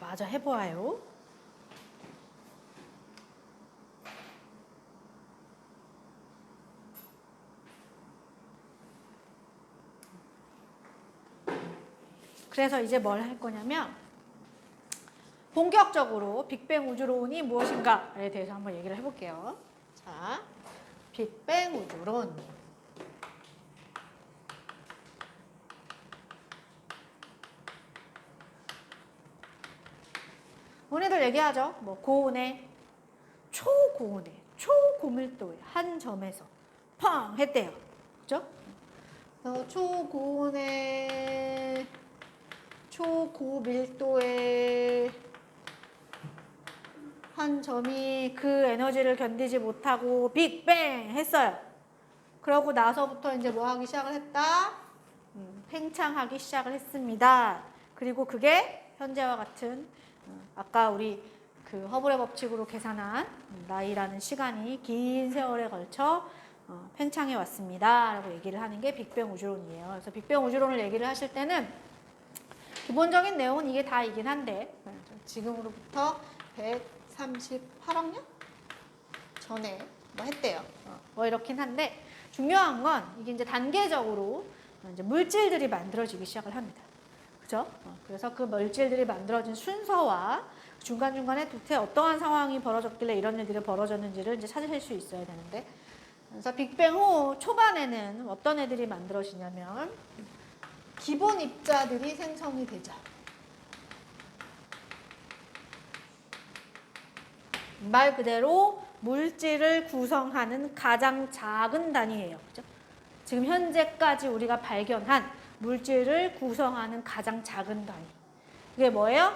마저 해보아요. 그래서 이제 뭘 할 거냐면 본격적으로 빅뱅 우주론이 무엇인가에 대해서 한번 얘기를 해볼게요. 자, 빅뱅 우주론. 오늘들 얘기하죠. 뭐 고온의 초고온의 초고밀도의 한 점에서 펑 했대요. 그죠? 초고온의 초고밀도의 한 점이 그 에너지를 견디지 못하고 빅뱅 했어요. 그러고 나서부터 이제 뭐 하기 시작을 했다? 팽창하기 시작을 했습니다. 그리고 그게 현재와 같은 아까 우리 그 허블의 법칙으로 계산한 나이라는 시간이 긴 세월에 걸쳐 팽창해 왔습니다. 라고 얘기를 하는 게 빅뱅 우주론이에요. 그래서 빅뱅 우주론을 얘기를 하실 때는 기본적인 내용은 이게 다이긴 한데 지금으로부터 138억 년 전에 뭐 했대요. 뭐 이렇긴 한데 중요한 건 이게 이제 단계적으로 이제 물질들이 만들어지기 시작을 합니다. 그죠? 그래서 그 물질들이 만들어진 순서와 중간중간에 도대체 어떠한 상황이 벌어졌길래 이런 일들이 벌어졌는지를 이제 찾으실 수 있어야 되는데 그래서 빅뱅 후 초반에는 어떤 애들이 만들어지냐면 기본 입자들이 생성이 되죠. 말 그대로 물질을 구성하는 가장 작은 단위예요. 그죠? 지금 현재까지 우리가 발견한 물질을 구성하는 가장 작은 단위. 이게 뭐예요?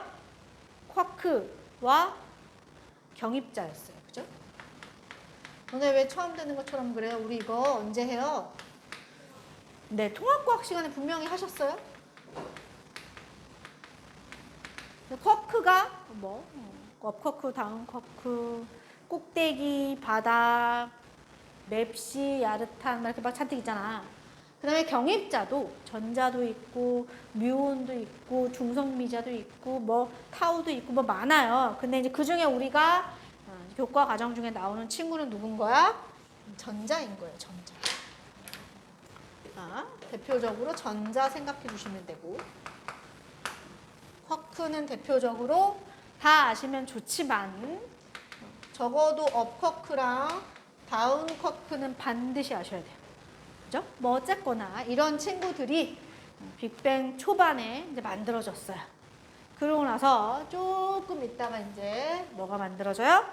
쿼크와 경입자였어요. 그죠? 오늘 왜 처음 듣는 것처럼 그래요? 우리 이거 언제 해요? 네, 통합과학 시간에 분명히 하셨어요? 쿼크가 뭐 업쿼크, 다운쿼크, 꼭대기, 바닥, 맵시, 야르탄 이렇게 막 잔뜩 있잖아. 그 다음에 경입자도 전자도 있고 뮤온도 있고 중성미자도 있고 뭐 타우도 있고 뭐 많아요. 근데 이제 그 중에 우리가 교과 과정 중에 나오는 친구는 누군 거야? 전자인 거예요. 전자. 대표적으로 전자 생각해 주시면 되고 쿼크는 대표적으로 다 아시면 좋지만 적어도 업쿼크랑 다운쿼크는 반드시 아셔야 돼요. 그죠? 뭐 어쨌거나 이런 친구들이 빅뱅 초반에 이제 만들어졌어요. 그러고 나서 조금 있다가 이제 뭐가 만들어져요?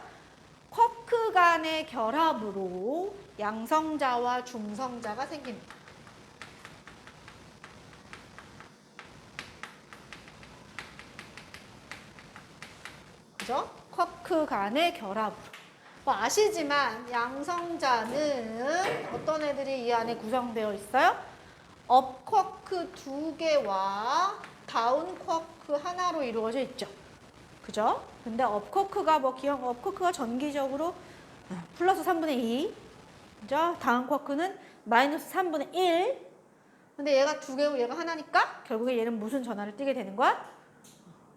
쿼크 간의 결합으로 양성자와 중성자가 생깁니다. 그죠? 쿼크 간의 결합으로. 뭐 아시지만 양성자는 어떤 애들이 이 안에 구성되어 있어요? 업쿼크 2개와 다운쿼크 하나로 이루어져 있죠. 그죠? 근데 업쿼크가 업쿼크가 전기적으로 플러스 3분의 2. 그죠? 다운쿼크는 마이너스 3분의 1. 근데 얘가 2개고 얘가 하나니까 결국에 얘는 무슨 전하를 띠게 되는 거야?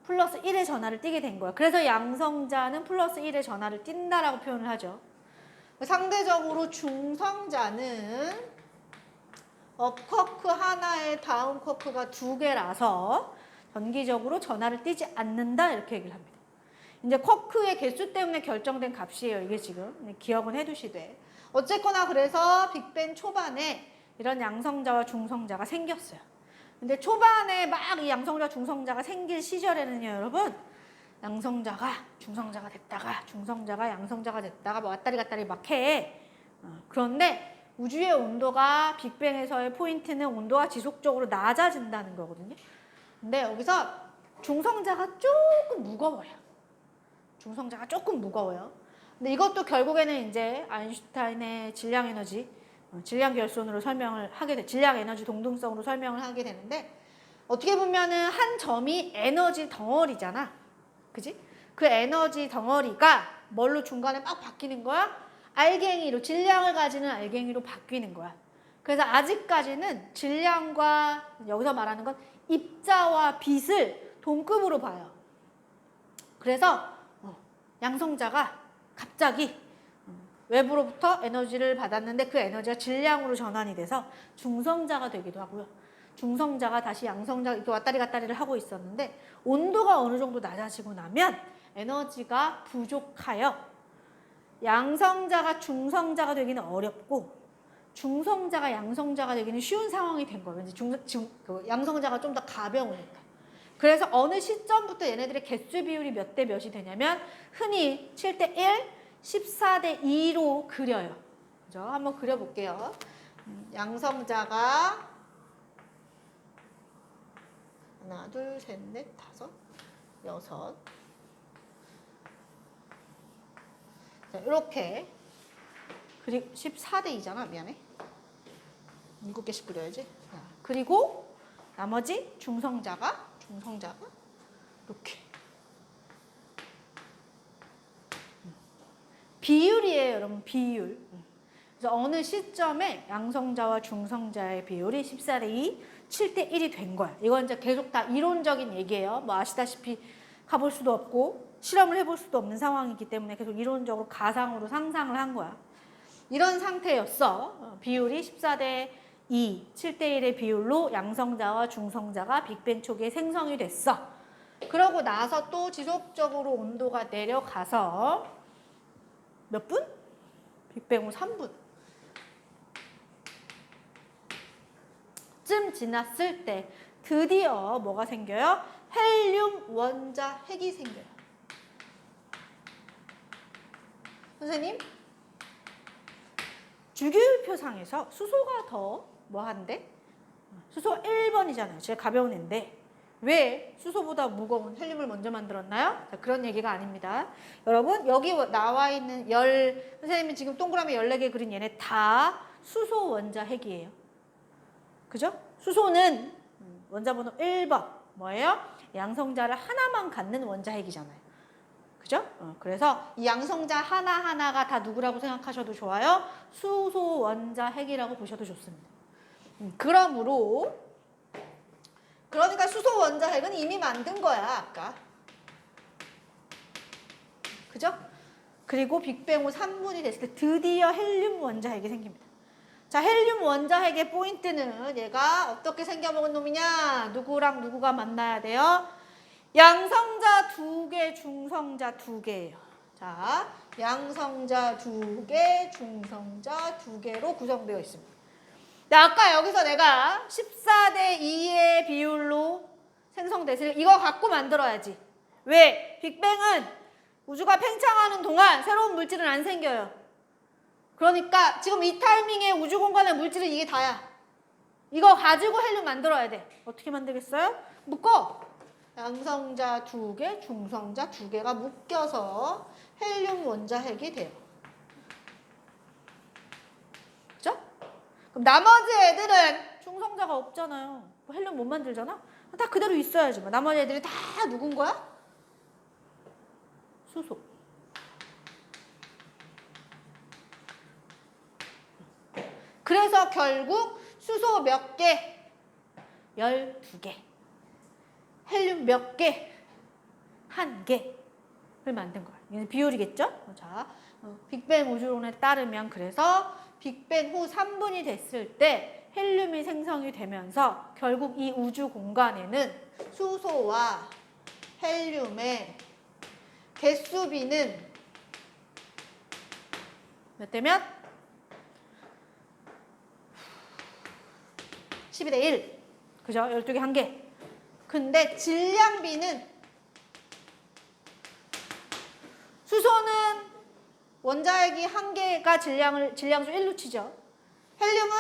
플러스 1의 전하를 띠게 된 거야. 그래서 양성자는 플러스 1의 전하를 띈다라고 표현을 하죠. 상대적으로 중성자는 업쿼크 하나에 다운쿼크가 2개라서 전기적으로 전하를 띠지 않는다 이렇게 얘기를 합니다. 이제 쿼크의 개수 때문에 결정된 값이에요. 이게 지금 기억은 해두시되 어쨌거나 그래서 빅뱅 초반에 이런 양성자와 중성자가 생겼어요. 근데 초반에 막 이 양성자, 중성자가 생길 시절에는요, 여러분, 양성자가 중성자가 됐다가 중성자가 양성자가 됐다가 뭐 왔다리 갔다리 막 해. 그런데 우주의 온도가 빅뱅에서의 포인트는 온도가 지속적으로 낮아진다는 거거든요. 근데 여기서 중성자가 조금 무거워요. 중성자가 조금 무거워요. 근데 이것도 결국에는 이제 아인슈타인의 질량 에너지, 질량 결손으로 설명을 하게 돼, 질량 에너지 동등성으로 설명을 하게 되는데 어떻게 보면은 한 점이 에너지 덩어리잖아. 그지? 그 에너지 덩어리가 뭘로 중간에 막 바뀌는 거야? 알갱이로, 질량을 가지는 알갱이로 바뀌는 거야. 그래서 아직까지는 질량과 여기서 말하는 건 입자와 빛을 동급으로 봐요. 그래서 양성자가 갑자기 외부로부터 에너지를 받았는데 그 에너지가 질량으로 전환이 돼서 중성자가 되기도 하고요. 중성자가 다시 양성자 이렇게 왔다리 갔다리를 하고 있었는데 온도가 어느 정도 낮아지고 나면 에너지가 부족하여 양성자가 중성자가 되기는 어렵고 중성자가 양성자가 되기는 쉬운 상황이 된 거예요. 양성자가 좀 더 가벼우니까. 그래서 어느 시점부터 얘네들의 개수 비율이 몇 대 몇이 되냐면 흔히 7대 1, 14대 2로 그려요. 그죠? 한번 그려볼게요. 양성자가 하나, 둘, 셋, 넷, 다섯, 여섯. 자, 이렇게. 그리고 14대 2잖아. 미안해. 7개씩 그려야지. 자, 그리고 나머지 중성자가 이렇게. 비율이에요, 여러분. 비율. 그래서 어느 시점에 양성자와 중성자의 비율이 14대 2, 7대 1이 된 거야. 이건 이제 계속 다 이론적인 얘기예요. 뭐 아시다시피 가볼 수도 없고 실험을 해볼 수도 없는 상황이기 때문에 계속 이론적으로 가상으로 상상을 한 거야. 이런 상태였어. 비율이 14대 2, 7대 1의 비율로 양성자와 중성자가 빅뱅 초기에 생성이 됐어. 그러고 나서 또 지속적으로 온도가 내려가서 몇 분? 빅뱅 후 3분. 쯤 지났을 때 드디어 뭐가 생겨요? 헬륨 원자 핵이 생겨요. 선생님, 주기율표상에서 수소가 더 뭐한데? 수소가 1번이잖아요. 제일 가벼운 애인데 왜 수소보다 무거운 헬륨을 먼저 만들었나요? 자, 그런 얘기가 아닙니다. 여러분, 여기 나와 있는 선생님이 지금 동그라미 14개 그린 얘네 다 수소 원자 핵이에요. 그죠? 수소는 원자번호 1번 뭐예요? 양성자를 하나만 갖는 원자 핵이잖아요. 그죠? 그래서 이 양성자 하나하나가 다 누구라고 생각하셔도 좋아요. 수소 원자 핵이라고 보셔도 좋습니다. 그러니까 수소 원자 핵은 이미 만든 거야, 아까. 그죠? 그리고 빅뱅 후 3분이 됐을 때 드디어 헬륨 원자 핵이 생깁니다. 자, 헬륨 원자 핵의 포인트는 얘가 어떻게 생겨먹은 놈이냐? 누구랑 누구가 만나야 돼요? 양성자 2개, 중성자 2개예요. 자, 양성자 2개, 중성자 2개로 구성되어 있습니다. 아까 여기서 내가 14대 2의 비율로 생성됐으니 이거 갖고 만들어야지. 왜? 빅뱅은 우주가 팽창하는 동안 새로운 물질은 안 생겨요. 그러니까 지금 이 타이밍에 우주 공간의 물질은 이게 다야. 이거 가지고 헬륨 만들어야 돼. 어떻게 만들겠어요? 묶어. 양성자 2개, 중성자 2개가 묶여서 헬륨 원자 핵이 돼요. 그죠? 그럼 나머지 애들은 중성자가 없잖아요. 헬륨 못 만들잖아? 다 그대로 있어야지. 나머지 애들이 다 누군 거야? 수소. 그래서 결국 수소 몇 개? 12개. 헬륨 몇 개? 1개를 만든 거야. 이건 비율이겠죠? 자, 빅뱅 우주론에 따르면 그래서 빅뱅 후 3분이 됐을 때 헬륨이 생성이 되면서 결국 이 우주 공간에는 수소와 헬륨의 개수비는 몇 대면? 12대 1. 그죠? 12개 1개. 근데 질량비는 수소는 원자핵이 1개가 질량수 1로 치죠. 헬륨은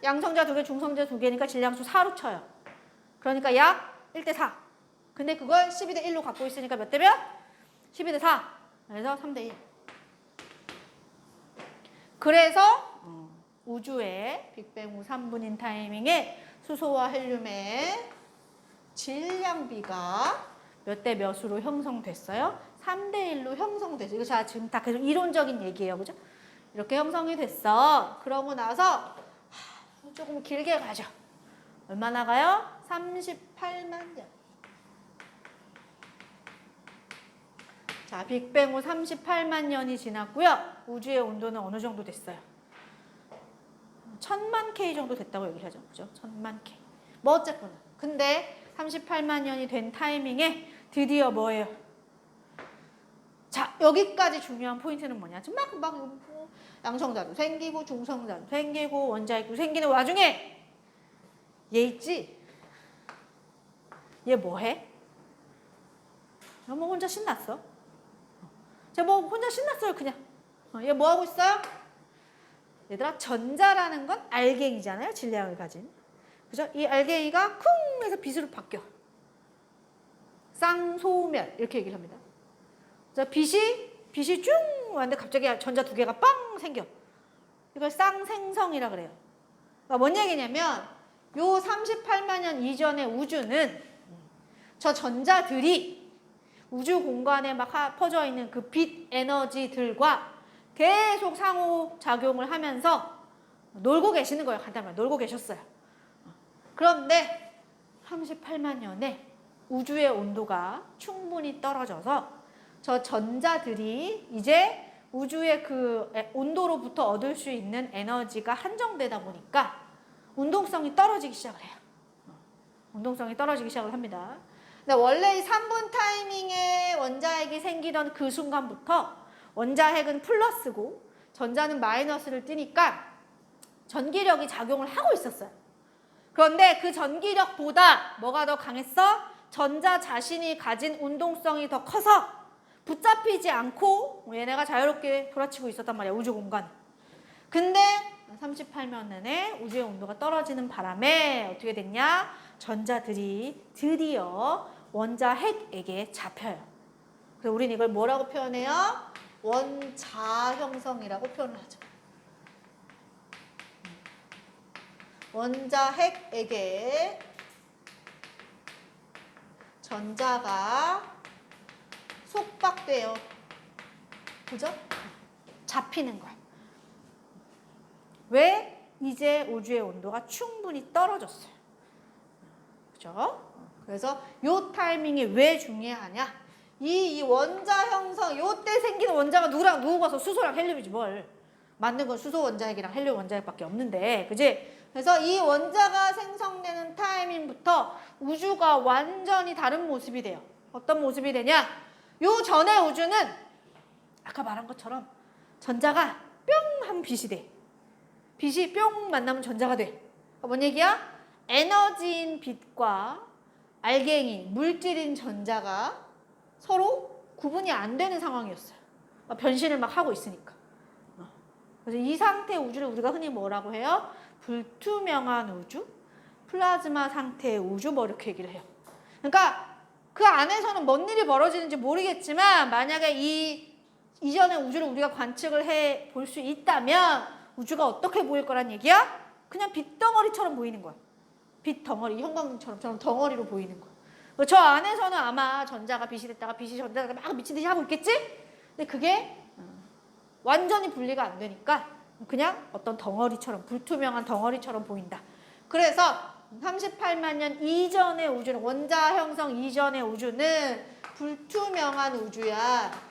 양성자 2개, 중성자 2개니까 질량수 4로 쳐요. 그러니까 약 1대 4. 근데 그걸 12대 1로 갖고 있으니까 몇 대 몇? 12대 4. 그래서 3대 1. 그래서 우주의 빅뱅 후 3분인 타이밍에 수소와 헬륨의 질량비가 몇 대 몇으로 형성됐어요? 3대 1로 형성됐어요. 이거 자, 지금 다 계속 이론적인 얘기예요. 그죠? 이렇게 형성이 됐어. 그러고 나서 조금 길게 가죠. 얼마나 가요? 38만 년. 자, 빅뱅 후 38만 년이 지났고요. 우주의 온도는 어느 정도 됐어요? 1000만 K 정도 됐다고 얘기를 하죠. 그죠? 1000만 K. 뭐 어쨌거나. 근데 38만 년이 된 타이밍에 드디어 뭐예요? 자, 여기까지 중요한 포인트는 뭐냐? 지금 막 양성자도 생기고 중성자도 생기고 원자핵도 생기는 와중에 얘 있지? 얘 뭐해? 뭐 혼자 신났어? 쟤 뭐 혼자 신났어요 그냥. 얘 뭐 하고 있어요? 얘들아, 전자라는 건 알갱이잖아요. 질량을 가진. 그죠? 이 알갱이가 쿵 해서 빛으로 바뀌어. 쌍소멸 이렇게 얘기를 합니다. 자, 빛이 쭉 왔는데 갑자기 전자 두 개가 빵 생겨. 이걸 쌍생성이라 그래요. 그러니까 뭔 얘기냐면 요 38만 년 이전의 우주는 저 전자들이 우주 공간에 막 퍼져 있는 그 빛 에너지들과 계속 상호작용을 하면서 놀고 계시는 거예요. 간단히 말해 놀고 계셨어요. 그런데 38만 년에 우주의 온도가 충분히 떨어져서 저 전자들이 이제 우주의 그 온도로부터 얻을 수 있는 에너지가 한정되다 보니까 운동성이 떨어지기 시작을 해요. 운동성이 떨어지기 시작을 합니다. 근데 원래 이 3분 타이밍에 원자핵이 생기던 그 순간부터 원자핵은 플러스고 전자는 마이너스를 띠니까 전기력이 작용을 하고 있었어요. 그런데 그 전기력보다 뭐가 더 강했어? 전자 자신이 가진 운동성이 더 커서 붙잡히지 않고 얘네가 자유롭게 돌아치고 있었단 말이야, 우주 공간. 근데 38만 년에 우주의 온도가 떨어지는 바람에 어떻게 됐냐? 전자들이 드디어 원자핵에게 잡혀요. 그래서 우리는 이걸 뭐라고 표현해요? 원자 형성이라고 표현을 하죠. 원자핵에게 전자가 속박돼요. 그죠? 잡히는 거야. 왜? 이제 우주의 온도가 충분히 떨어졌어요. 그죠? 그래서 요 타이밍이 왜 중요하냐? 이 원자 형성, 요때 생기는 원자가 누구랑 누구 가서 수소랑 헬륨이지 뭘. 만든 건 수소 원자핵이랑 헬륨 원자핵밖에 없는데, 그지? 그래서 이 원자가 생성되는 타이밍부터 우주가 완전히 다른 모습이 돼요. 어떤 모습이 되냐? 요 전의 우주는 아까 말한 것처럼 전자가 뿅 하면 빛이 돼. 빛이 뿅 만나면 전자가 돼. 그러니까 뭔 얘기야? 에너지인 빛과 알갱이, 물질인 전자가 서로 구분이 안 되는 상황이었어요. 변신을 막 하고 있으니까. 그래서 이 상태의 우주를 우리가 흔히 뭐라고 해요? 불투명한 우주, 플라즈마 상태의 우주, 뭐 이렇게 얘기를 해요. 그러니까 그 안에서는 뭔 일이 벌어지는지 모르겠지만 만약에 이전의 우주를 우리가 관측을 해 볼 수 있다면 우주가 어떻게 보일 거란 얘기야? 그냥 빛덩어리처럼 보이는 거야. 빛덩어리, 형광등처럼 덩어리로 보이는 거야. 저 안에서는 아마 전자가 빛이 됐다가 빛이 전자가 막 미친 듯이 하고 있겠지? 근데 그게 완전히 분리가 안 되니까 그냥 어떤 덩어리처럼, 불투명한 덩어리처럼 보인다. 그래서 38만 년 이전의 우주는, 원자 형성 이전의 우주는 불투명한 우주야.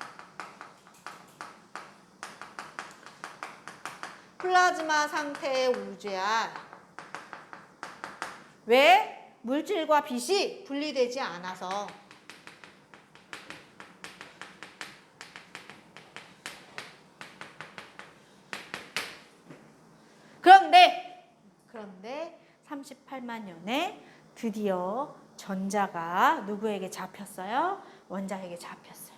플라즈마 상태의 우주야. 왜? 물질과 빛이 분리되지 않아서. 그런데 38만 년에 드디어 전자가 누구에게 잡혔어요? 원자에게 잡혔어요.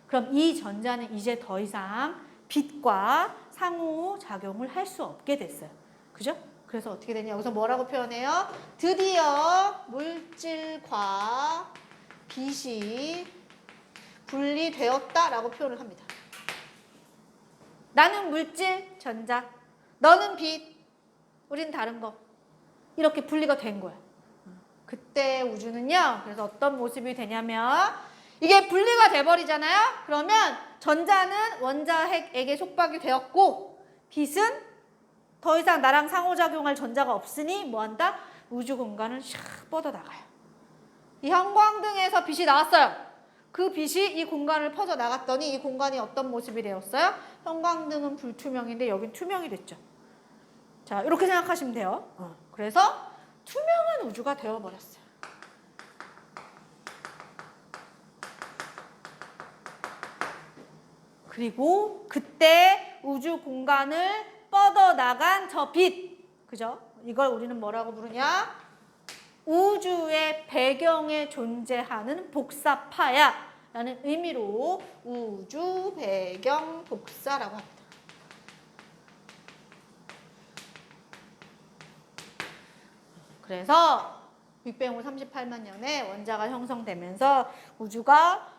그럼 이 전자는 이제 더 이상 빛과 상호작용을 할 수 없게 됐어요. 그죠? 그래서 어떻게 되냐? 여기서 뭐라고 표현해요? 드디어 물질과 빛이 분리되었다라고 표현을 합니다. 나는 물질, 전자, 너는 빛, 우린 다른 거. 이렇게 분리가 된 거야. 그때 우주는요, 그래서 어떤 모습이 되냐면 이게 분리가 돼버리잖아요? 그러면 전자는 원자핵에게 속박이 되었고 빛은 더 이상 나랑 상호작용할 전자가 없으니 뭐한다? 우주 공간을 샥 뻗어나가요. 이 형광등에서 빛이 나왔어요. 그 빛이 이 공간을 퍼져 나갔더니 이 공간이 어떤 모습이 되었어요? 형광등은 불투명인데 여긴 투명이 됐죠. 자, 이렇게 생각하시면 돼요. 그래서 투명한 우주가 되어버렸어요. 그리고 그때 우주 공간을 뻗어나간 저 빛, 그죠? 이걸 우리는 뭐라고 부르냐? 우주의 배경에 존재하는 복사파야 라는 의미로 우주 배경 복사라고 합니다. 그래서 빅뱅 후 38만 년에 원자가 형성되면서 우주가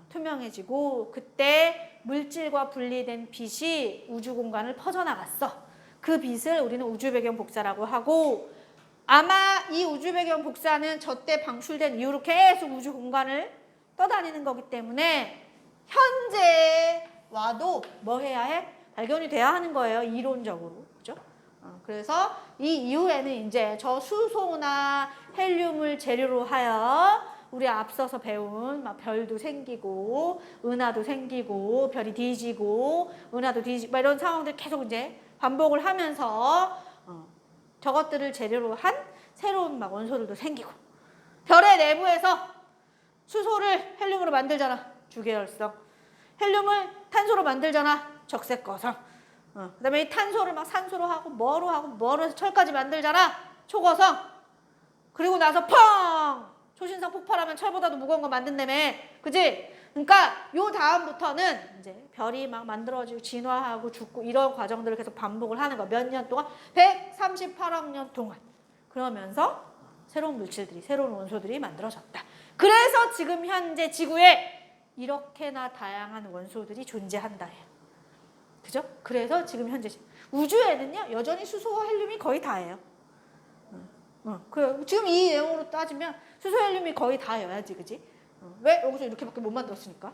투명해지고 그때 물질과 분리된 빛이 우주 공간을 퍼져나갔어. 그 빛을 우리는 우주 배경 복사라고 하고 아마 이 우주 배경 복사는 저때 방출된 이후로 계속 우주 공간을 떠다니는 거기 때문에 현재 와도 뭐 해야 해? 발견이 돼야 하는 거예요. 이론적으로. 그죠? 그래서 이 이후에는 이제 저 수소나 헬륨을 재료로 하여 우리 앞서서 배운 막 별도 생기고 은하도 생기고 별이 뒤지고 은하도 뒤지고 막 이런 상황들 계속 이제 반복을 하면서 저것들을 재료로 한 새로운 막 원소들도 생기고 별의 내부에서 수소를 헬륨으로 만들잖아. 주계열성. 헬륨을 탄소로 만들잖아. 적색거성. 그다음에 이 탄소를 막 산소로 하고 뭐로 해서 철까지 만들잖아. 초거성. 그리고 나서 펑! 초신성 폭발하면 철보다도 무거운 거 만든다며. 그지? 그러니까 요 다음부터는 이제 별이 막 만들어지고 진화하고 죽고 이런 과정들을 계속 반복을 하는 거야. 몇 년 동안? 138억 년 동안. 그러면서 새로운 물질들이, 새로운 원소들이 만들어졌다. 그래서 지금 현재 지구에 이렇게나 다양한 원소들이 존재한다. 그죠? 그래서 지금 현재 우주에는요 여전히 수소와 헬륨이 거의 다예요. 지금 이 내용으로 따지면 수소, 헬륨이 거의 다여야지, 그지? 왜 여기서 이렇게밖에 못 만들었으니까.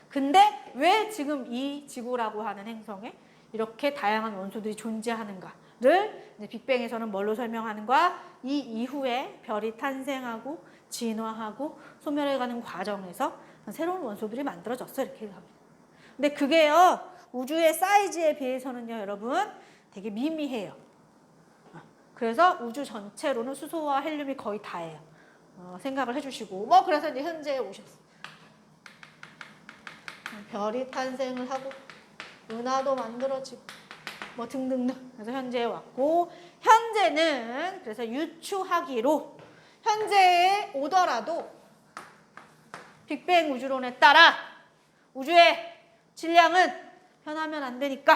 근데 왜 지금 이 지구라고 하는 행성에 이렇게 다양한 원소들이 존재하는가를 이제 빅뱅에서는 뭘로 설명하는 거야? 이 이후에 별이 탄생하고 진화하고 소멸해가는 과정에서 새로운 원소들이 만들어졌어 이렇게 합니다. 근데 그게요 우주의 사이즈에 비해서는요 여러분 되게 미미해요. 그래서 우주 전체로는 수소와 헬륨이 거의 다예요. 생각을 해주시고 그래서 이제 현재에 오셨어. 별이 탄생을 하고 은하도 만들어지고 등등등. 그래서 현재에 왔고 현재는 그래서 유추하기로 현재에 오더라도 빅뱅 우주론에 따라 우주의 질량은 변하면 안 되니까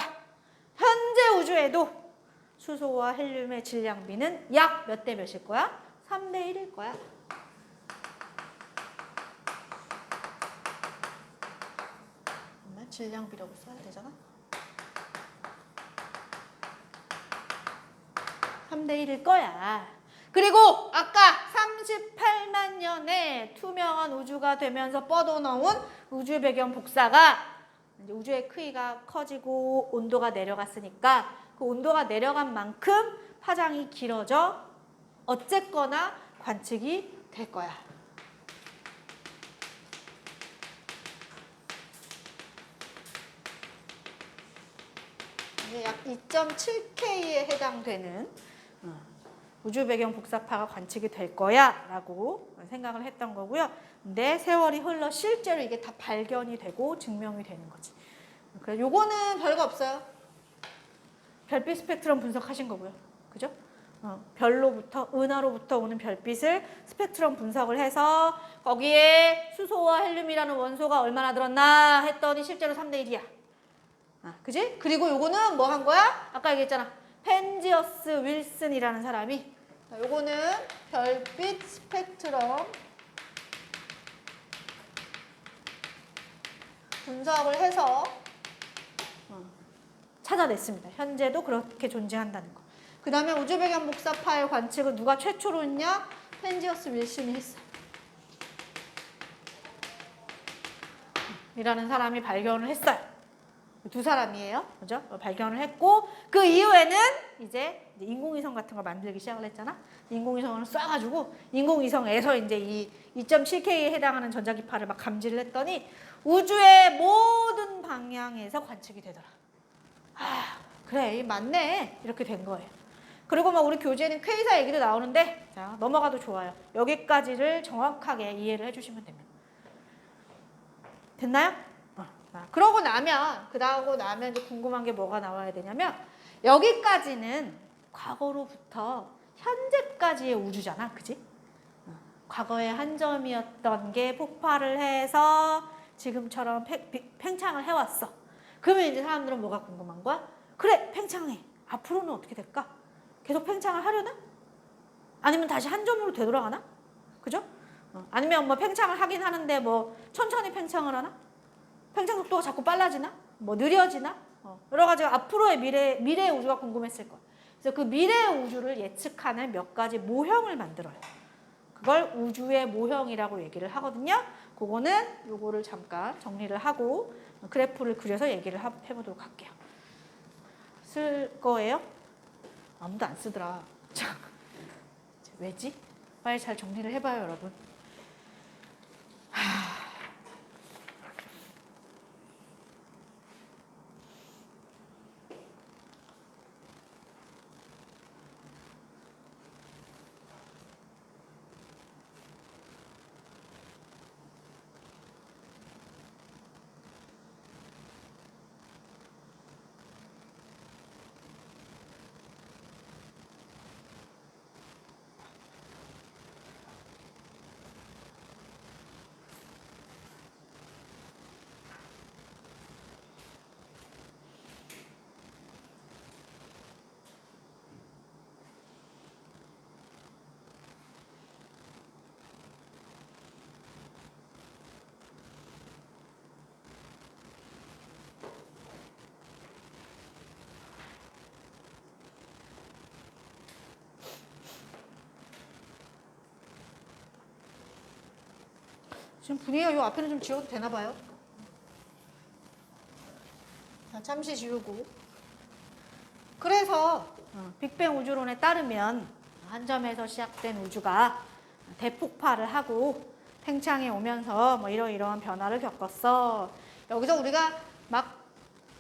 현재 우주에도 수소와 헬륨의 질량비는 약 몇 대 몇일 거야? 3대 1일 거야. 질량비라고 써야 되잖아. 3대 1일 거야. 그리고 아까 38만 년에 투명한 우주가 되면서 뻗어나온 우주 배경 복사가 이제 우주의 크기가 커지고 온도가 내려갔으니까 그 온도가 내려간 만큼 파장이 길어져 어쨌거나 관측이 될 거야. 약 2.7K에 해당되는 우주 배경 복사파가 관측이 될 거야 라고 생각을 했던 거고요. 근데 세월이 흘러 실제로 이게 다 발견이 되고 증명이 되는 거지. 그래서 요거는 별거 없어요. 별빛 스펙트럼 분석하신 거고요. 그죠? 별로부터 은하로부터 오는 별빛을 스펙트럼 분석을 해서 거기에 수소와 헬륨이라는 원소가 얼마나 들었나 했더니 실제로 3대 1이야. 그지? 그리고 요거는 뭐 한 거야? 아까 얘기했잖아. 펜지어스 윌슨이라는 사람이 요거는 별빛 스펙트럼 분석을 해서 찾아냈습니다. 현재도 그렇게 존재한다는 거. 그 다음에 우주 배경 복사파의 관측은 누가 최초로 했냐? 펜지어스 윌슨이 했어요. 이라는 사람이 발견을 했어요. 두 사람이에요. 그죠? 발견을 했고 그 이후에는 이제 인공위성 같은 걸 만들기 시작을 했잖아. 인공위성을 쏴가지고 인공위성에서 이제 이 2.7K에 해당하는 전자기파를 막 감지를 했더니 우주의 모든 방향에서 관측이 되더라. 아, 그래, 맞네. 이렇게 된 거예요. 그리고 막 우리 교재에는 퀘이사 얘기도 나오는데, 자, 넘어가도 좋아요. 여기까지를 정확하게 이해를 해주시면 됩니다. 됐나요? 그러고 나면 이제 궁금한 게 뭐가 나와야 되냐면, 여기까지는 과거로부터 현재까지의 우주잖아. 그지? 과거의 한 점이었던 게 폭발을 해서 지금처럼 팽창을 해왔어. 그러면 이제 사람들은 뭐가 궁금한 거야? 그래, 팽창해. 앞으로는 어떻게 될까? 계속 팽창을 하려나? 아니면 다시 한 점으로 되돌아가나? 그죠? 아니면 뭐 팽창을 하긴 하는데 뭐 천천히 팽창을 하나? 팽창 속도가 자꾸 빨라지나? 뭐 느려지나? 여러 가지 앞으로의 미래의 우주가 궁금했을 거야. 그래서 그 미래의 우주를 예측하는 몇 가지 모형을 만들어요. 그걸 우주의 모형이라고 얘기를 하거든요. 그거는 요거를 잠깐 정리를 하고 그래프를 그려서 얘기를 해보도록 할게요. 쓸 거예요? 아무도 안 쓰더라. 자, 왜지? 빨리 잘 정리를 해봐요, 여러분. 지금 분위기가 요 앞에는 좀 지워도 되나 봐요. 자, 잠시 지우고. 그래서 빅뱅 우주론에 따르면 한 점에서 시작된 우주가 대폭발을 하고 팽창해 오면서 뭐 이러이러한 변화를 겪었어. 여기서 우리가 막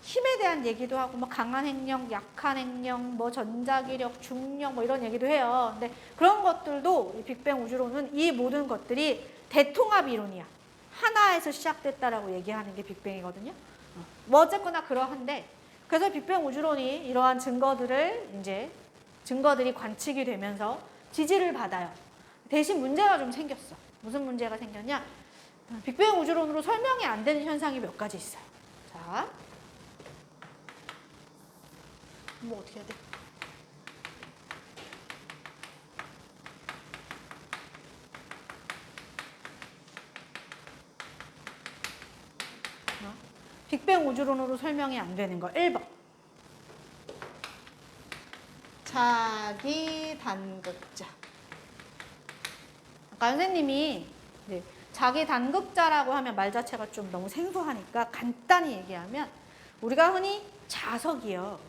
힘에 대한 얘기도 하고 뭐 강한 행력, 약한 행력, 뭐 전자기력, 중력 뭐 이런 얘기도 해요. 근데 그런 것들도 이 빅뱅 우주론은 이 모든 것들이 대통합 이론이야. 하나에서 시작됐다라고 얘기하는 게 빅뱅이거든요. 뭐 어쨌거나 그러한데 그래서 빅뱅 우주론이 이러한 증거들이 관측이 되면서 지지를 받아요. 대신 문제가 좀 생겼어. 무슨 문제가 생겼냐? 빅뱅 우주론으로 설명이 안 되는 현상이 몇 가지 있어요. 자, 뭐 어떻게 해야 돼? 빅뱅 우주론으로 설명이 안 되는 거 1번. 자기 단극자. 아까 선생님이 자기 단극자라고 하면 말 자체가 좀 너무 생소하니까 간단히 얘기하면 우리가 흔히 자석이요.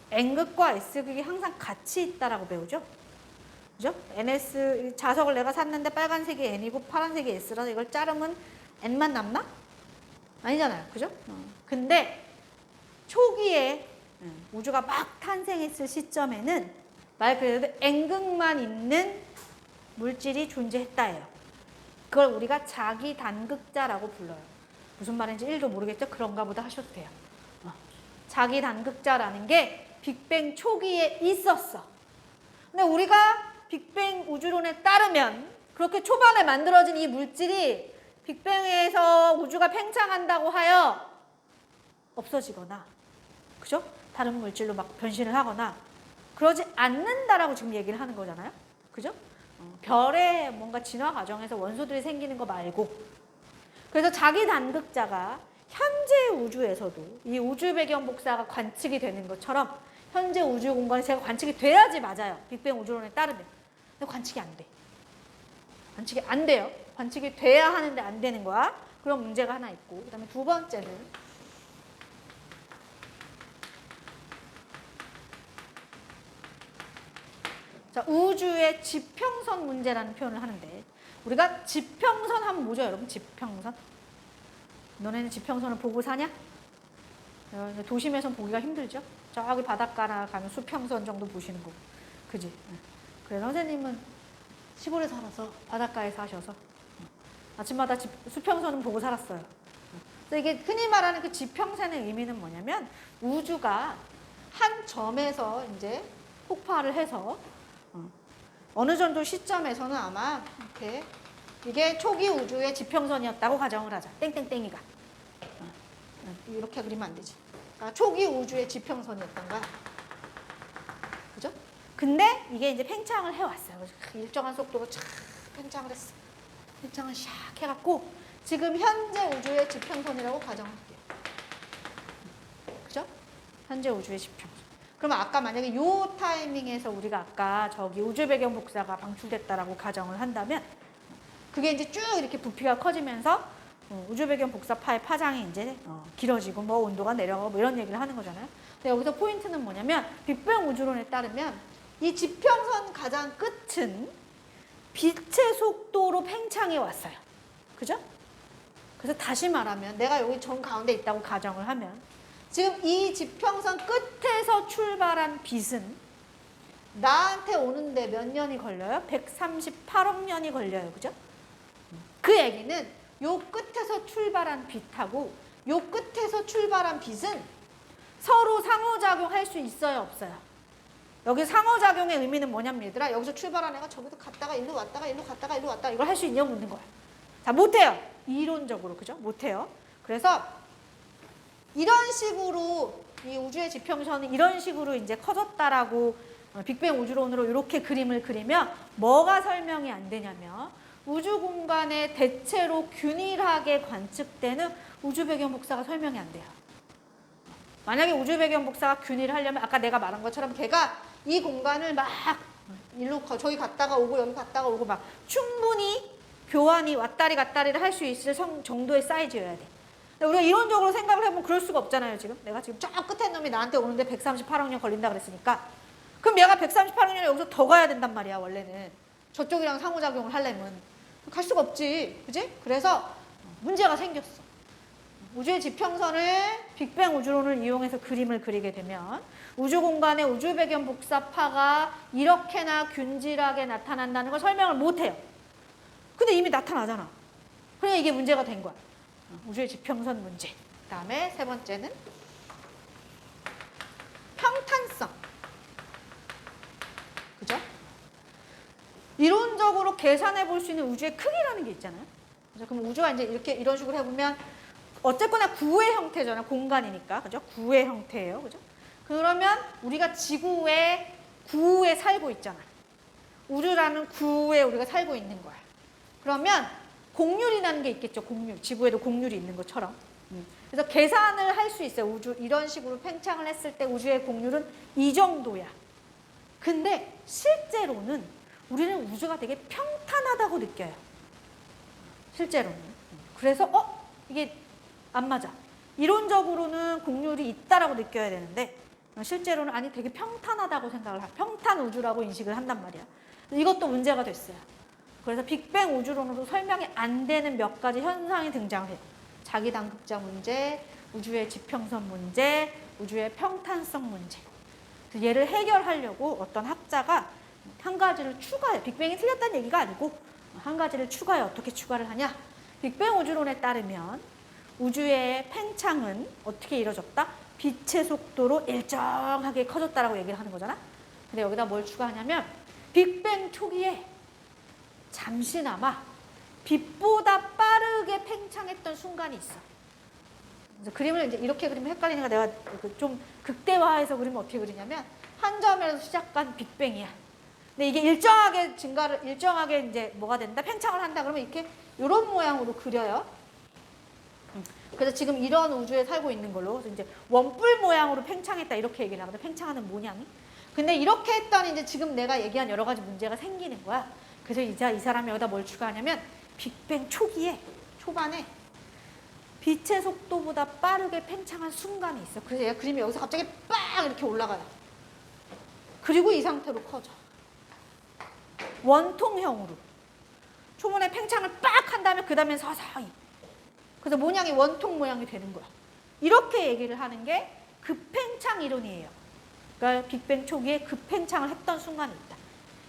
N극과 S극이 항상 같이 있다라고 배우죠. 그죠? NS 자석을 내가 샀는데 빨간색이 N이고 파란색이 S라서 이걸 자르면 N만 남나? 아니잖아요. 그죠? 근데 초기에 우주가 막 탄생했을 시점에는 말 그대로 N극만 있는 물질이 존재했다예요. 그걸 우리가 자기 단극자라고 불러요. 무슨 말인지 1도 모르겠죠? 그런가 보다 하셔도 돼요. 자기 단극자라는 게 빅뱅 초기에 있었어. 근데 우리가 빅뱅 우주론에 따르면 그렇게 초반에 만들어진 이 물질이 빅뱅에서 우주가 팽창한다고 하여 없어지거나, 그죠? 다른 물질로 막 변신을 하거나 그러지 않는다라고 지금 얘기를 하는 거잖아요. 그죠? 별의 뭔가 진화 과정에서 원소들이 생기는 거 말고. 그래서 자기 단극자가 현재 우주에서도 이 우주 배경 복사가 관측이 되는 것처럼 현재 우주 공간이 제가 관측이 돼야지 맞아요. 빅뱅 우주론에 따르면. 근데 관측이 안 돼. 관측이 안 돼요. 관측이 돼야 하는데 안 되는 거야. 그런 문제가 하나 있고. 그 다음에 2번째는 자, 우주의 지평선 문제라는 표현을 하는데 우리가 지평선 하면 뭐죠, 여러분? 지평선. 너네는 지평선을 보고 사냐? 도심에선 보기가 힘들죠? 저기 바닷가나 가면 수평선 정도 보시는 거고. 그지? 그래, 선생님은 시골에 살아서 바닷가에 사셔서 아침마다 수평선은 보고 살았어요. 그래서 이게 흔히 말하는 그 지평선의 의미는 뭐냐면 우주가 한 점에서 이제 폭발을 해서 어느 정도 시점에서는 아마 이렇게 이게 초기 우주의 지평선이었다고 가정을 하자. 땡땡땡이가. 이렇게 그리면 안 되지. 그러니까 초기 우주의 지평선이었던 거야. 그죠? 근데 이게 이제 팽창을 해왔어요. 일정한 속도로 쫙 팽창을 했어. 팽창을 샥 해갖고 지금 현재 우주의 지평선이라고 가정할게요. 그죠? 현재 우주의 지평선. 그러면 아까 만약에 요 타이밍에서 우리가 아까 저기 우주 배경 복사가 방출됐다라고 가정을 한다면 그게 이제 쭉 이렇게 부피가 커지면서 우주 배경 복사파의 파장이 이제 길어지고 뭐 온도가 내려가고 뭐 이런 얘기를 하는 거잖아요. 근데 여기서 포인트는 뭐냐면 빅뱅 우주론에 따르면 이 지평선 가장 끝은 빛의 속도로 팽창해 왔어요. 그죠? 그래서 다시 말하면 내가 여기 정 가운데 있다고 가정을 하면 지금 이 지평선 끝에서 출발한 빛은 나한테 오는데 몇 년이 걸려요? 138억 년이 걸려요. 그죠? 그 얘기는 요 끝에서 출발한 빛하고 요 끝에서 출발한 빛은 서로 상호작용할 수 있어요? 없어요? 여기 상호작용의 의미는 뭐냐면 얘들아 여기서 출발한 애가 저기서 갔다가 일로 왔다가 일로 갔다가 일로 왔다가 이걸 할 수 있냐고 묻는 거야. 자, 못해요. 이론적으로. 그죠? 못해요. 그래서 이런 식으로 이 우주의 지평선이 이런 식으로 이제 커졌다라고 빅뱅 우주론으로 이렇게 그림을 그리면 뭐가 설명이 안 되냐면 우주 공간에 대체로 균일하게 관측되는 우주 배경 복사가 설명이 안 돼요. 만약에 우주 배경 복사가 균일하려면 아까 내가 말한 것처럼 걔가 이 공간을 막 일로 저기 갔다가 오고 여기 갔다가 오고 막 충분히 교환이 왔다리 갔다리를 할 수 있을 정도의 사이즈여야 돼. 우리가 이론적으로 생각을 해보면 그럴 수가 없잖아요, 지금. 내가 지금 저 끝에 놈이 나한테 오는데 138억 년 걸린다 그랬으니까. 그럼 얘가 138억 년에 여기서 더 가야 된단 말이야, 원래는. 저쪽이랑 상호작용을 하려면. 갈 수가 없지, 그지? 그래서 문제가 생겼어. 우주의 지평선을 빅뱅 우주론을 이용해서 그림을 그리게 되면 우주 공간의 우주 배경 복사파가 이렇게나 균질하게 나타난다는 걸 설명을 못해요. 근데 이미 나타나잖아. 그러니까 이게 문제가 된 거야. 우주의 지평선 문제. 그 다음에 세 번째는 평탄성. 그죠? 이론적으로 계산해 볼 수 있는 우주의 크기라는 게 있잖아요. 그죠? 그럼 우주가 이제 이렇게 이런 식으로 해보면 어쨌거나 구의 형태잖아요. 공간이니까. 그죠? 구의 형태예요. 그죠? 그러면 우리가 지구의 구에 살고 있잖아. 우주라는 구에 우리가 살고 있는 거야. 그러면 곡률이라는 게 있겠죠. 곡률. 지구에도 곡률이 있는 것처럼. 그래서 계산을 할 수 있어요. 우주 이런 식으로 팽창을 했을 때 우주의 곡률은 이 정도야. 근데 실제로는 우리는 우주가 되게 평탄하다고 느껴요. 실제로는. 그래서 이게 안 맞아. 이론적으로는 곡률이 있다라고 느껴야 되는데 실제로는 아니 되게 평탄하다고 생각을 평탄 우주라고 인식을 한단 말이야. 이것도 문제가 됐어요. 그래서 빅뱅 우주론으로 설명이 안 되는 몇 가지 현상이 등장해요. 자기당극자 문제, 우주의 지평선 문제, 우주의 평탄성 문제. 얘를 해결하려고 어떤 학자가 한 가지를 추가해. 빅뱅이 틀렸다는 얘기가 아니고 한 가지를 추가해. 어떻게 추가를 하냐? 빅뱅 우주론에 따르면 우주의 팽창은 어떻게 이루어졌다? 빛의 속도로 일정하게 커졌다라고 얘기를 하는 거잖아. 근데 여기다 뭘 추가하냐면 빅뱅 초기에 잠시나마 빛보다 빠르게 팽창했던 순간이 있어. 그래서 그림을 이제 이렇게 그리면 헷갈리니까 내가 좀 극대화해서 그리면 어떻게 그리냐면 한 점에서 시작한 빅뱅이야. 근데 이게 일정하게 이제 뭐가 된다? 팽창을 한다. 그러면 이렇게 이런 모양으로 그려요. 그래서 지금 이런 우주에 살고 있는 걸로 그래서 이제 원뿔 모양으로 팽창했다 이렇게 얘기를 하거든. 팽창하는 모양이. 근데 이렇게 했더니 이제 지금 내가 얘기한 여러 가지 문제가 생기는 거야. 그래서 이제 이 사람이 여기다 뭘 추가하냐면 빅뱅 초반에 빛의 속도보다 빠르게 팽창한 순간이 있어. 그래서 얘가 그림이 여기서 갑자기 빵 이렇게 올라가요. 그리고 이 상태로 커져. 원통형으로. 초문에 팽창을 빡 한 다음에 그 다음에 서서히. 그래서 모양이 원통 모양이 되는 거야. 이렇게 얘기를 하는 게 급팽창 이론이에요. 그러니까 빅뱅 초기에 급팽창을 했던 순간이 있다.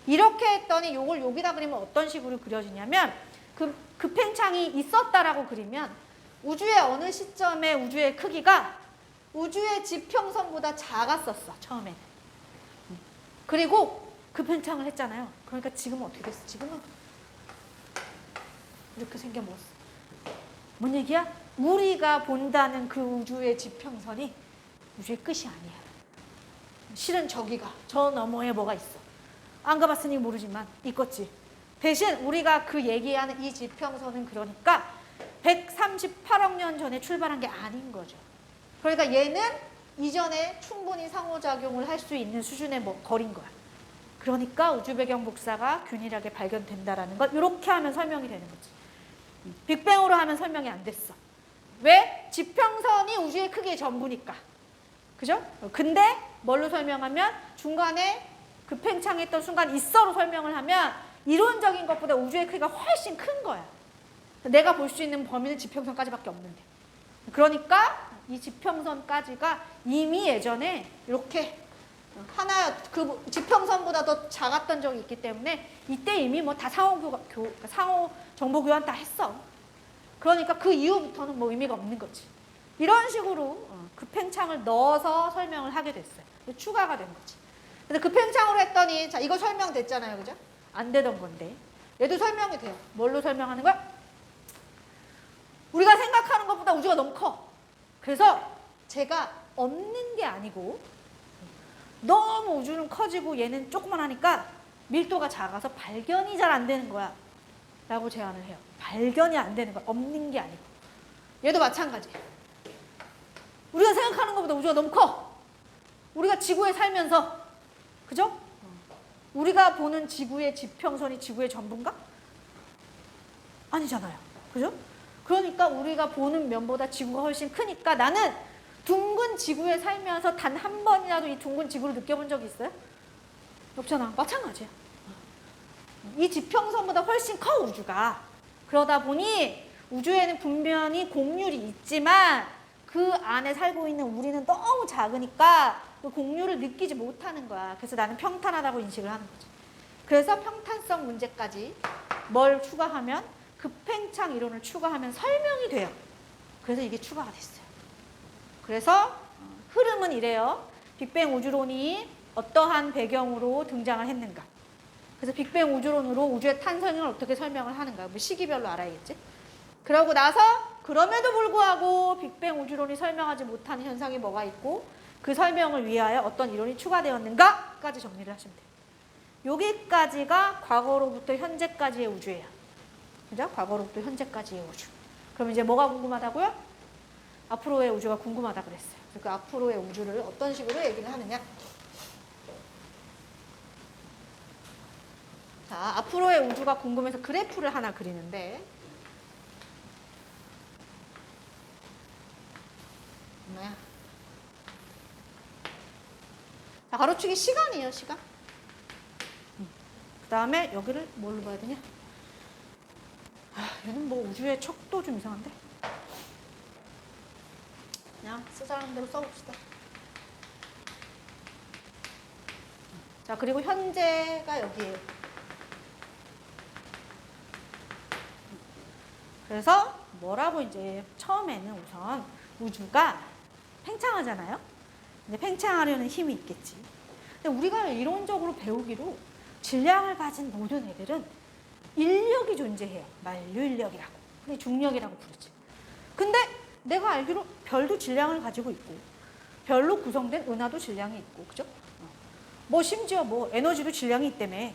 이렇게 했더니 요걸 여기다 그리면 어떤 식으로 그려지냐면 급팽창이 있었다라고 그리면 우주의 어느 시점에 우주의 크기가 우주의 지평선보다 작았었어, 처음에는. 그리고 급팽창을 했잖아요. 그러니까 지금은 어떻게 됐어? 지금은 이렇게 생겨먹었어. 뭔 얘기야? 우리가 본다는 그 우주의 지평선이 우주의 끝이 아니야. 실은 저기가, 저 너머에 뭐가 있어. 안 가봤으니 모르지만 있겠지. 대신 우리가 그 얘기하는 이 지평선은 그러니까 138억 년 전에 출발한 게 아닌 거죠. 그러니까 얘는 이전에 충분히 상호작용을 할 수 있는 수준의 거리인 거야. 그러니까 우주 배경 복사가 균일하게 발견된다라는 걸 이렇게 하면 설명이 되는 거지. 빅뱅으로 하면 설명이 안 됐어. 왜? 지평선이 우주의 크기의 전부니까. 그죠? 근데 뭘로 설명하면 중간에 급팽창했던 순간 있어로 설명을 하면 이론적인 것보다 우주의 크기가 훨씬 큰 거야. 내가 볼 수 있는 범위는 지평선까지밖에 없는데. 그러니까 이 지평선까지가 이미 예전에 이렇게 하나 그 지평선보다 더 작았던 적이 있기 때문에 이때 이미 뭐 다 상호 정보 교환 다 했어. 그러니까 그 이후부터는 뭐 의미가 없는 거지. 이런 식으로 급팽창을 넣어서 설명을 하게 됐어요. 추가가 된 거지. 그래서 급팽창으로 했더니 자 이거 설명됐잖아요, 그죠? 안 되던 건데 얘도 설명이 돼요. 뭘로 설명하는 거야? 우리가 생각하는 것보다 우주가 너무 커. 그래서 제가 없는 게 아니고 너무 우주는 커지고 얘는 조그만 하니까 밀도가 작아서 발견이 잘 안 되는 거야 라고 제안을 해요. 발견이 안 되는 거야. 없는 게 아니고. 얘도 마찬가지예요. 우리가 생각하는 것보다 우주가 너무 커. 우리가 지구에 살면서 그죠? 우리가 보는 지구의 지평선이 지구의 전부인가? 아니잖아요. 그죠? 그러니까 우리가 보는 면보다 지구가 훨씬 크니까 나는 둥근 지구에 살면서 단 한 번이라도 이 둥근 지구를 느껴본 적이 있어요? 없잖아. 마찬가지야. 이 지평선보다 훨씬 커 우주가. 그러다 보니 우주에는 분명히 공률이 있지만 그 안에 살고 있는 우리는 너무 작으니까 그 공률을 느끼지 못하는 거야. 그래서 나는 평탄하다고 인식을 하는 거지. 그래서 평탄성 문제까지 뭘 추가하면 급팽창 이론을 추가하면 설명이 돼요. 그래서 이게 추가가 됐어요. 그래서 흐름은 이래요. 빅뱅 우주론이 어떠한 배경으로 등장을 했는가. 그래서 빅뱅 우주론으로 우주의 탄생을 어떻게 설명을 하는가. 뭐 시기별로 알아야겠지. 그러고 나서 그럼에도 불구하고 빅뱅 우주론이 설명하지 못하는 현상이 뭐가 있고 그 설명을 위하여 어떤 이론이 추가되었는가까지 정리를 하시면 돼요. 여기까지가 과거로부터 현재까지의 우주예요. 그죠? 과거로부터 현재까지의 우주. 그럼 이제 뭐가 궁금하다고요? 앞으로의 우주가 궁금하다 그랬어요. 그 앞으로의 우주를 어떤 식으로 얘기를 하느냐. 자, 앞으로의 우주가 궁금해서 그래프를 하나 그리는데 뭐야? 자, 가로축이 시간이에요, 시간. 그 다음에 여기를 뭘로 봐야 되냐? 얘는 뭐 우주의 척도 좀 이상한데? 그냥 쓰자는 대로 써봅시다. 자, 그리고 현재가 여기에요. 그래서 뭐라고 이제 처음에는 우선 우주가 팽창하잖아요. 근데 팽창하려는 힘이 있겠지. 근데 우리가 이론적으로 배우기로 질량을 가진 모든 애들은 인력이 존재해요. 만류인력이라고. 근데 중력이라고 부르지. 근데 내가 알기로 별도 질량을 가지고 있고 별로 구성된 은하도 질량이 있고, 그죠? 뭐 심지어 뭐 에너지도 질량이 있다며.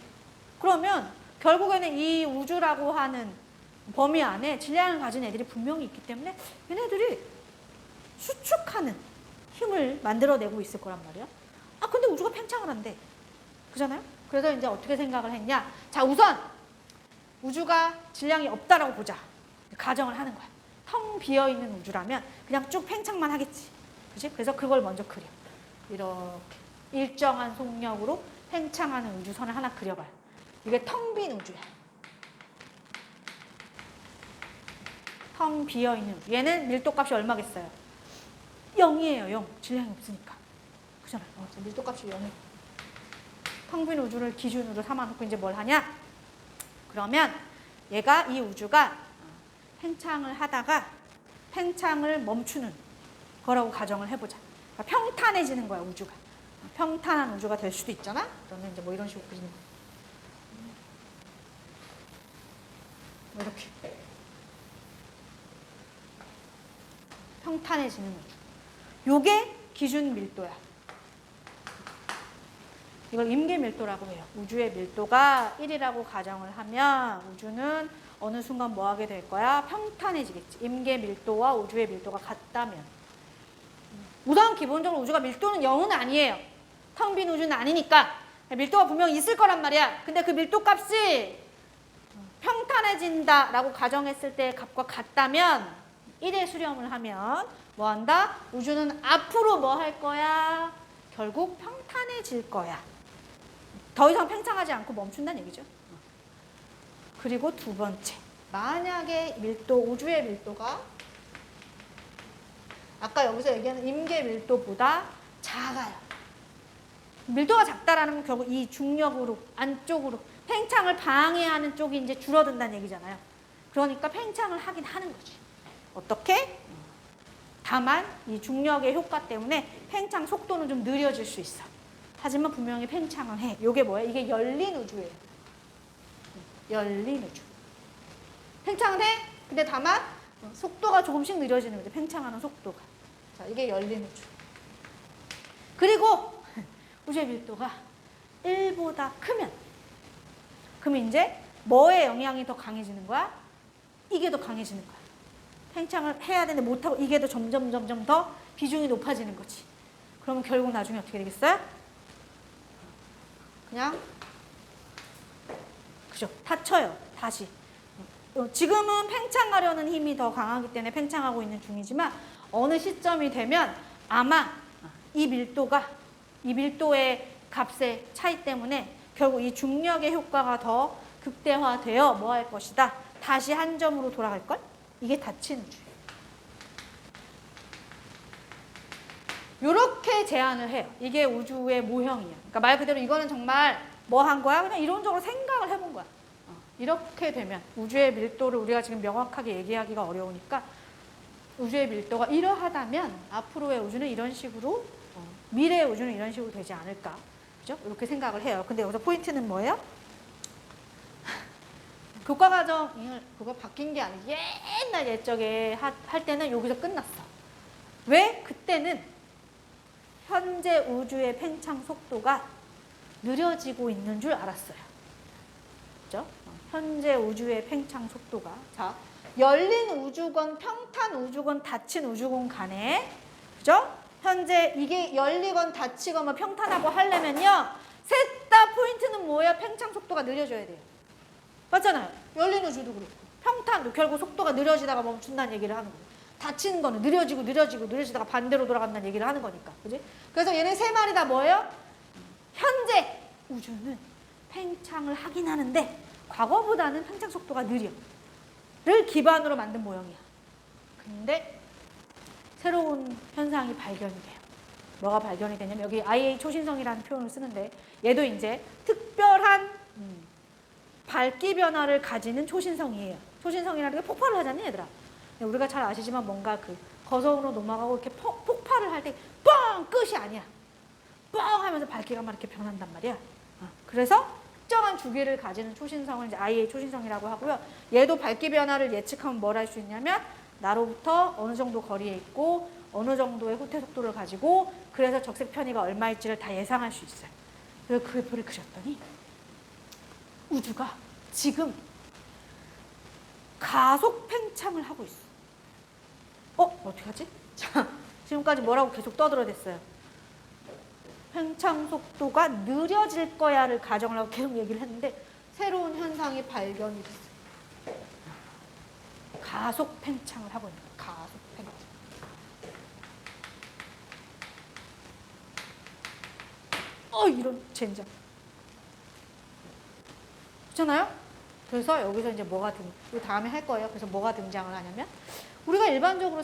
그러면 결국에는 이 우주라고 하는 범위 안에 질량을 가진 애들이 분명히 있기 때문에 얘네들이 수축하는 힘을 만들어내고 있을 거란 말이야. 근데 우주가 팽창을 한대. 그잖아요? 그래서 이제 어떻게 생각을 했냐. 자, 우선 우주가 질량이 없다라고 보자. 가정을 하는 거야. 텅 비어있는 우주라면 그냥 쭉 팽창만 하겠지. 그치? 그래서 그걸 먼저 그려. 이렇게 일정한 속력으로 팽창하는 우주선을 하나 그려봐요. 이게 텅 빈 우주야. 텅 비어있는 우주. 얘는 밀도값이 얼마겠어요? 0이에요. 0. 질량이 없으니까. 그잖아요. 밀도값이 0이에요. 텅 빈 우주를 기준으로 삼아놓고 이제 뭘 하냐? 그러면 얘가 이 우주가 팽창을 하다가 팽창을 멈추는 거라고 가정을 해보자. 그러니까 평탄해지는 거야, 우주가. 평탄한 우주가 될 수도 있잖아? 그러면 이제 뭐 이런 식으로 그리는 거야. 뭐 이렇게. 평탄해지는 우주. 요게 기준 밀도야. 이걸 임계 밀도라고 해요. 우주의 밀도가 1이라고 가정을 하면 우주는 어느 순간 뭐 하게 될 거야? 평탄해지겠지. 임계 밀도와 우주의 밀도가 같다면. 우선 기본적으로 우주가 밀도는 0은 아니에요. 텅 빈 우주는 아니니까. 밀도가 분명히 있을 거란 말이야. 근데 그 밀도 값이 평탄해진다라고 가정했을 때 값과 같다면 1에 수렴을 하면 뭐 한다? 우주는 앞으로 뭐 할 거야? 결국 평탄해질 거야. 더 이상 팽창하지 않고 멈춘다는 얘기죠. 그리고 두 번째, 만약에 밀도, 우주의 밀도가 아까 여기서 얘기하는 임계 밀도보다 작아요. 밀도가 작다라는 건 결국 이 중력으로 안쪽으로 팽창을 방해하는 쪽이 이제 줄어든다는 얘기잖아요. 그러니까 팽창을 하긴 하는 거지. 어떻게? 다만 이 중력의 효과 때문에 팽창 속도는 좀 느려질 수 있어. 하지만 분명히 팽창을 해. 이게 뭐예요? 이게 열린 우주예요. 열린 우주. 팽창을 해. 근데 다만 속도가 조금씩 느려지는 거죠. 팽창하는 속도가. 자, 이게 열린 우주. 그리고 우주의 밀도가 1보다 크면 그러면 이제 뭐의 영향이 더 강해지는 거야? 이게 더 강해지는 거야. 팽창을 해야 되는데 못하고 이게 더 점점 더 비중이 높아지는 거지. 그러면 결국 나중에 어떻게 되겠어요? 그냥 그죠? 다쳐요. 다시. 지금은 팽창하려는 힘이 더 강하기 때문에 팽창하고 있는 중이지만 어느 시점이 되면 아마 이 밀도의 값의 차이 때문에 결국 이 중력의 효과가 더 극대화되어 뭐 할 것이다. 다시 한 점으로 돌아갈걸? 이게 닫힌 우주예요. 요렇게 제안을 해요. 이게 우주의 모형이야. 그러니까 말 그대로 이거는 정말 뭐 한 거야? 그냥 이론적으로 생각을 해본 거야. 이렇게 되면 우주의 밀도를 우리가 지금 명확하게 얘기하기가 어려우니까 우주의 밀도가 이러하다면 앞으로의 우주는 이런 식으로 미래의 우주는 이런 식으로 되지 않을까. 그죠? 이렇게 생각을 해요. 근데 여기서 포인트는 뭐예요? 교과과정 그거 바뀐 게 아니고 옛날 옛적에 할 때는 여기서 끝났어. 왜? 그때는 현재 우주의 팽창 속도가 느려지고 있는 줄 알았어요. 그죠? 현재 우주의 팽창 속도가. 자, 열린 우주건 평탄 우주건 닫힌 우주건 간에 그죠? 현재 이게 열리건 닫히건 뭐 평탄하고 하려면요. 셋 다 포인트는 뭐예요? 팽창 속도가 느려져야 돼요. 맞잖아요. 열린 우주도 그렇고 평탄도 결국 속도가 느려지다가 멈춘다는 얘기를 하는 거예요. 닫히는 거는 느려지다가 반대로 돌아간다는 얘기를 하는 거니까. 그지? 그래서 얘네 세 마리 다 뭐예요? 현재 우주는 팽창을 하긴 하는데 과거보다는 팽창 속도가 느려. 를 기반으로 만든 모형이야. 근데 새로운 현상이 발견이 돼요. 뭐가 발견이 되냐면 여기 IA 초신성이라는 표현을 쓰는데 얘도 이제 특별한 밝기 변화를 가지는 초신성이에요. 초신성이라는 게 폭발을 하잖아요, 얘들아. 우리가 잘 아시지만 뭔가 그 거성으로 넘어가고 이렇게 폭발을 할 때 뻥! 끝이 아니야. 뻥! 하면서 밝기가 막 이렇게 변한단 말이야. 그래서 특정한 주기를 가지는 초신성을 이제 IA 초신성이라고 하고요. 얘도 밝기 변화를 예측하면 뭘 할 수 있냐면 나로부터 어느 정도 거리에 있고 어느 정도의 후퇴 속도를 가지고 그래서 적색 편의가 얼마일지를 다 예상할 수 있어요. 그래서 그 표를 그렸더니 우주가 지금 가속 팽창을 하고 있어. 어떻게 하지? 자, 지금까지 뭐라고 계속 떠들어댔어요. 팽창 속도가 느려질 거야를 가정을 하고 계속 얘기를 했는데 새로운 현상이 발견이 됐어요. 가속 팽창을 하고 있는 거예요. 가속 팽창. 이런 젠장. 그렇잖아요? 그래서 여기서 이제 이 다음에 할 거예요. 그래서 뭐가 등장을 하냐면 우리가 일반적으로